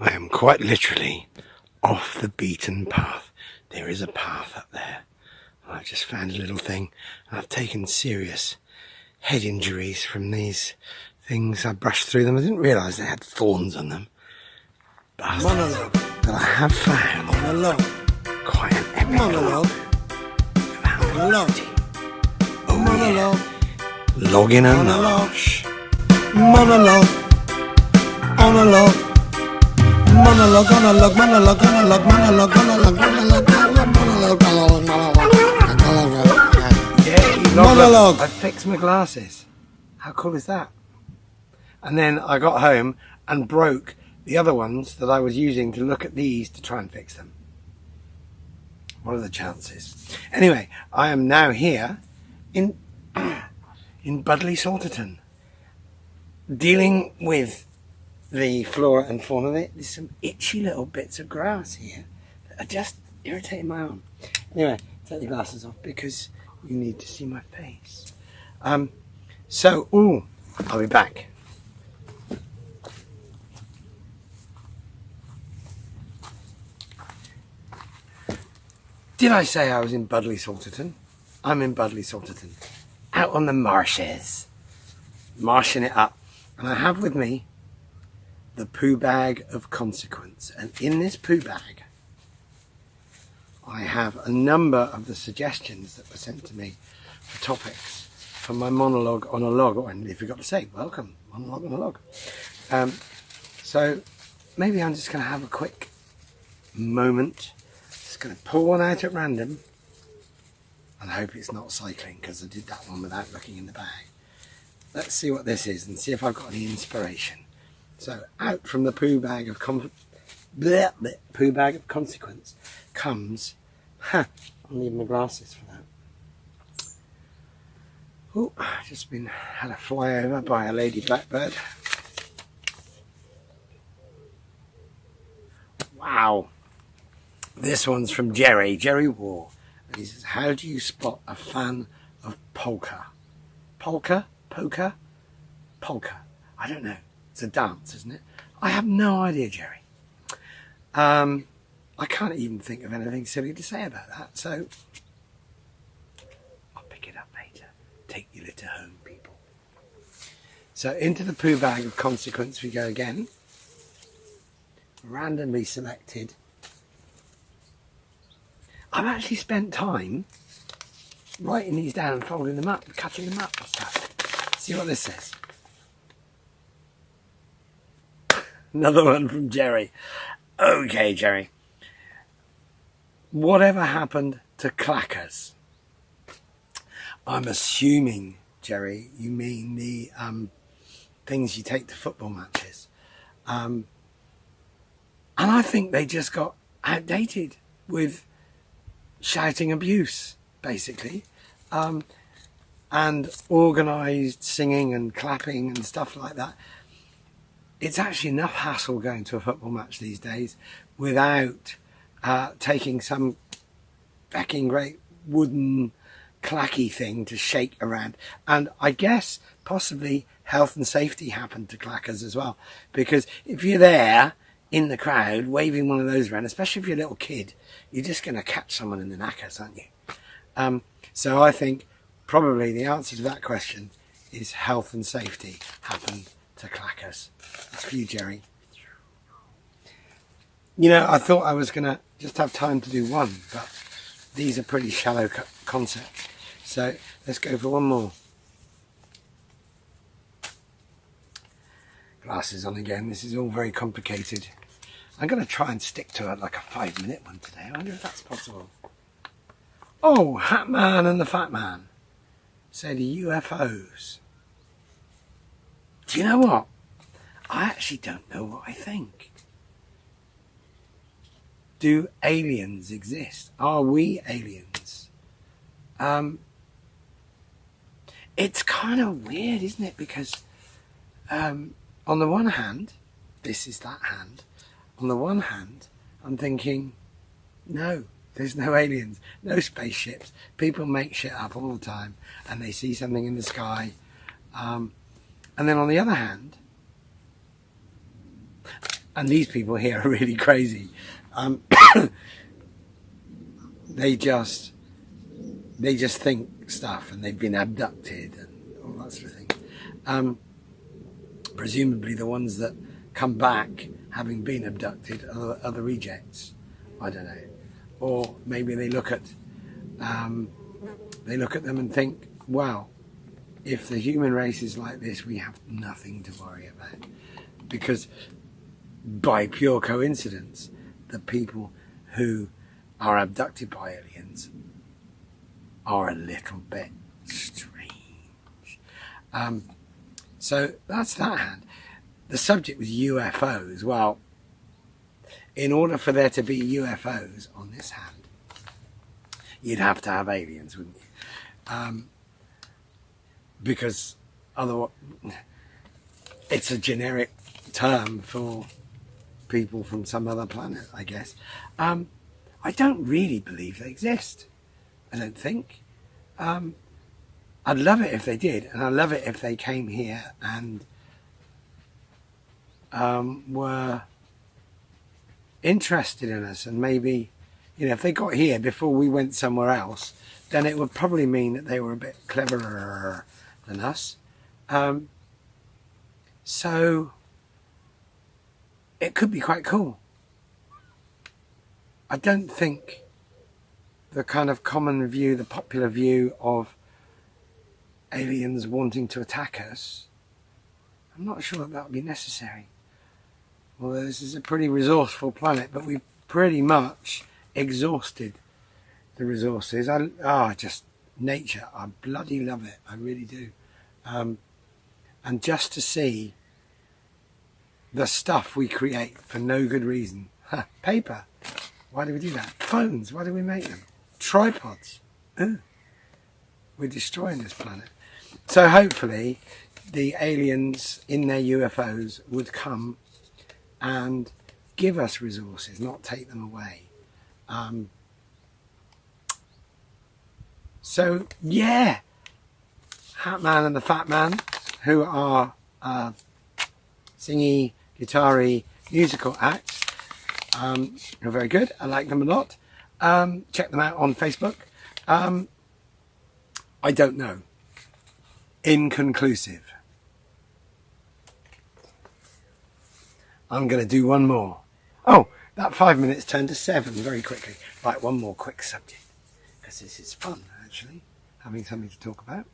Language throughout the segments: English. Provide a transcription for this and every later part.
I am quite literally off the beaten path. There is a path up there. I've just found a little thing, and I've taken serious head injuries from these things. I brushed through them. I didn't realise they had thorns on them. Monologue. But I have found Monologue. quite an epic Monologue. Monologue. Oh, Monologue. yeah. Logging a Monologue. marsh. Monologue. Monologue. Monologue. Monologue. Monologue. Monologue. Monologue. Monologue. Monologue. Yay, Monologue. I fixed my glasses. How cool is that? And then I got home and broke the other ones that I was using to look at these to try and fix them. What are the chances? Anyway, I am now here in Budleigh Salterton, dealing with the flora and fauna. There's some itchy little bits of grass here that are just irritating my arm. Anyway, take the glasses off because you need to see my face. I'll be back. Did I say I was in Budleigh Salterton? I'm in Budleigh Salterton, out on the marshes, marshing it up. And I have with me the poo bag of consequence. And in this poo bag, I have a number of the suggestions that were sent to me for topics for my monologue on a log, or I forgot to say, welcome, monologue on a log. So maybe I'm just going to have a quick moment. Just going to pull one out at random and hope it's not cycling, because I did that one without looking in the bag. Let's see what this is and see if I've got any inspiration. So out from the poo bag of consequence comes, I'm leaving my glasses for that. Oh, I've just had a flyover by a lady blackbird. Wow. This one's from Jerry War. And he says, how do you spot a fan of polka? Polka? Polka? Polka. I don't know. It's a dance, isn't it? I have no idea, Jerry. I can't even think of anything silly to say about that, so I'll pick it up later. Take your litter home, people. So into the poo bag of consequence we go again. Randomly selected. I've actually spent time writing these down and folding them up, cutting them up and stuff. See what this says. Another one from Jerry. Okay, Jerry. Whatever happened to clackers? I'm assuming, Jerry, you mean the things you take to football matches. And I think they just got outdated with shouting abuse, basically, and organised singing and clapping and stuff like that. It's actually enough hassle going to a football match these days without taking some fucking great wooden clacky thing to shake around. And I guess possibly health and safety happened to clackers as well, because if you're there in the crowd waving one of those around, especially if you're a little kid, you're just going to catch someone in the knackers, aren't you? So I think probably the answer to that question is health and safety happened to clackers. That's for you, Jerry. You know, I thought I was going to just have time to do one, but these are pretty shallow concepts. So let's go for one more. Glasses on again. This is all very complicated. I'm going to try and stick to it like a 5-minute one today. I wonder if that's possible. Oh, Hat Man and the Fat Man say the UFOs. Do you know what? I actually don't know what I think. Do aliens exist? Are we aliens? It's kind of weird, isn't it? Because on the one hand, this is that hand. On the one hand, I'm thinking, no, there's no aliens, no spaceships. People make shit up all the time and they see something in the sky. And then on the other hand, and these people here are really crazy. They just think stuff, and they've been abducted and all that sort of thing. Presumably the ones that come back having been abducted are the rejects. I don't know. Or maybe they look at them and think, well, if the human race is like this, we have nothing to worry about. Because by pure coincidence, the people who are abducted by aliens are a little bit strange. So that's that hand. The subject was UFOs. Well, in order for there to be UFOs on this hand, you'd have to have aliens, wouldn't you? Because otherwise, it's a generic term for people from some other planet, I guess. I don't really believe they exist. I don't think. I'd love it if they did, and I'd love it if they came here and were interested in us, and maybe, you know, if they got here before we went somewhere else, then it would probably mean that they were a bit cleverer than us. So it could be quite cool. I don't think the kind of common view, the popular view of aliens wanting to attack us, I'm not sure that would be necessary. Although this is a pretty resourceful planet, but we've pretty much exhausted the resources. Just nature. I bloody love it. I really do. And just to see the stuff we create for no good reason. Paper. Why do we do that? Phones. Why do we make them? Tripods. We're destroying this planet. So hopefully the aliens in their UFOs would come and give us resources, not take them away. So yeah, Hat Man and the Fat Man, who are singy, guitar-y, musical acts, are very good. I like them a lot. Check them out on Facebook. I don't know. Inconclusive. I'm going to do one more. Oh, that 5 minutes turned to 7 very quickly. Right, one more quick subject. Because this is fun, actually, having something to talk about.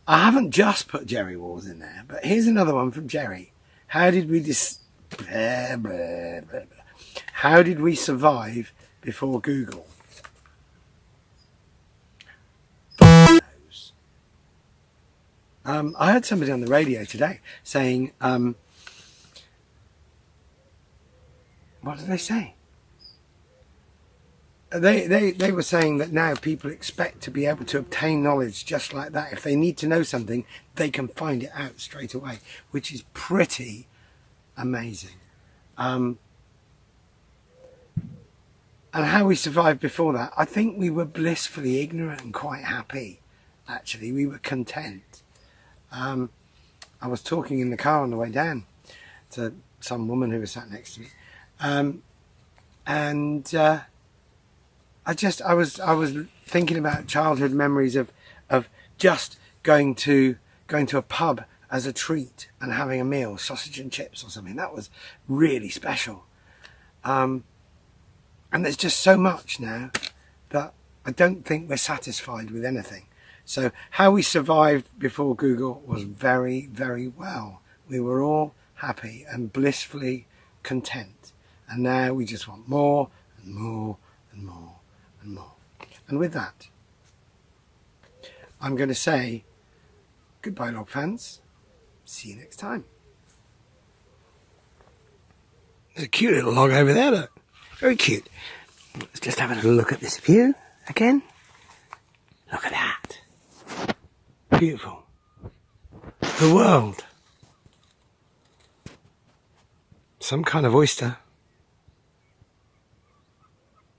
I haven't just put Jerry Wars in there, but here's another one from Jerry. How did we How did we survive before Google? I heard somebody on the radio today saying, what did they say? They were saying that now people expect to be able to obtain knowledge just like that. If they need to know something, they can find it out straight away, which is pretty amazing. And how we survived before that, I think we were blissfully ignorant and quite happy, actually. We were content. I was talking in the car on the way down to some woman who was sat next to me. I was thinking about childhood memories of just going to a pub as a treat and having a meal, sausage and chips or something. That was really special. And there's just so much now that I don't think we're satisfied with anything. So how we survived before Google was very, very well. We were all happy and blissfully content. And now we just want more and more and more and more. And with that, I'm going to say goodbye, log fans. See you next time. There's a cute little log over there, look. Very cute. Let's just have a little look at this view again. Look at that. Beautiful. The world. Some kind of oyster.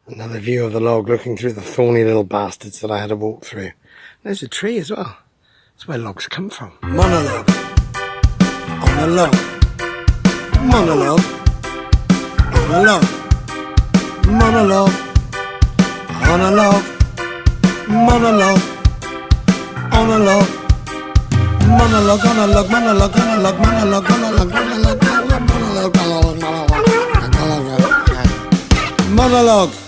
Another view of the log looking through the thorny little bastards that I had to walk through. There's a tree as well. That's where logs come from. Monologue. On a log. Monologue. On a log. Monologue. On a log. Monologue. On a log. Monologue on a log. Monologue on a log. Monologue on a log. Monologue on a log. Monologue.